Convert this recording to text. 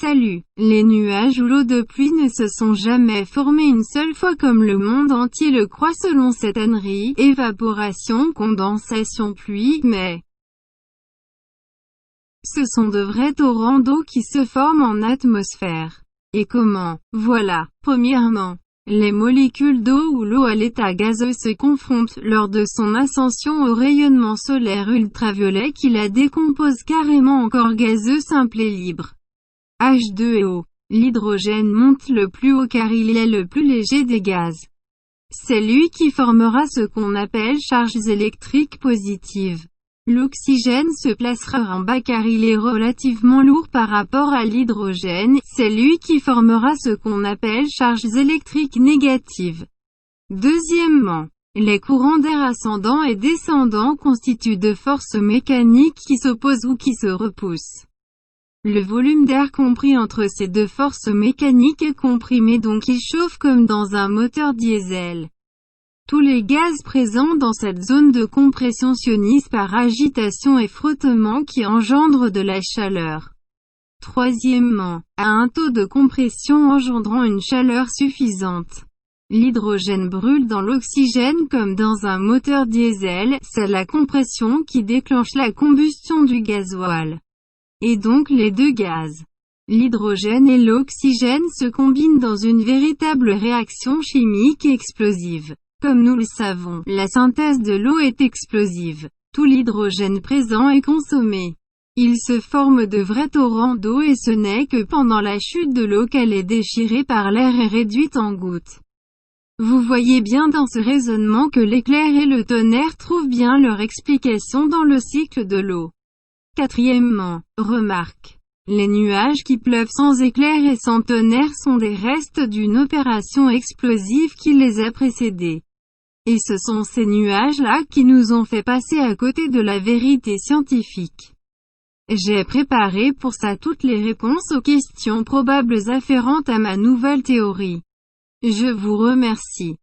Salut. Les nuages ou l'eau de pluie ne se sont jamais formés une seule fois comme le monde entier le croit selon cette ânerie, évaporation, condensation, pluie, mais ce sont de vrais torrents d'eau qui se forment en atmosphère. Et comment? Voilà. Premièrement, les molécules d'eau ou l'eau à l'état gazeux se confrontent lors de son ascension au rayonnement solaire ultraviolet qui la décompose carrément en corps gazeux simple et libre. H2O. L'hydrogène monte le plus haut car il est le plus léger des gaz. C'est lui qui formera ce qu'on appelle charges électriques positives. L'oxygène se placera en bas car il est relativement lourd par rapport à l'hydrogène, c'est lui qui formera ce qu'on appelle charges électriques négatives. Deuxièmement, les courants d'air ascendant et descendant constituent deux forces mécaniques qui s'opposent ou qui se repoussent. Le volume d'air compris entre ces deux forces mécaniques est comprimé donc il chauffe comme dans un moteur diesel. Tous les gaz présents dans cette zone de compression s'ionissent par agitation et frottement qui engendrent de la chaleur. Troisièmement, à un taux de compression engendrant une chaleur suffisante, l'hydrogène brûle dans l'oxygène comme dans un moteur diesel, c'est la compression qui déclenche la combustion du gasoil. Et donc les deux gaz, l'hydrogène et l'oxygène se combinent dans une véritable réaction chimique explosive. Comme nous le savons, la synthèse de l'eau est explosive. Tout l'hydrogène présent est consommé. Il se forme de vrais torrents d'eau et ce n'est que pendant la chute de l'eau qu'elle est déchirée par l'air et réduite en gouttes. Vous voyez bien dans ce raisonnement que l'éclair et le tonnerre trouvent bien leur explication dans le cycle de l'eau. Quatrièmement, remarque. Les nuages qui pleuvent sans éclair et sans tonnerre sont des restes d'une opération explosive qui les a précédés. Et ce sont ces nuages-là qui nous ont fait passer à côté de la vérité scientifique. J'ai préparé pour ça toutes les réponses aux questions probables afférentes à ma nouvelle théorie. Je vous remercie.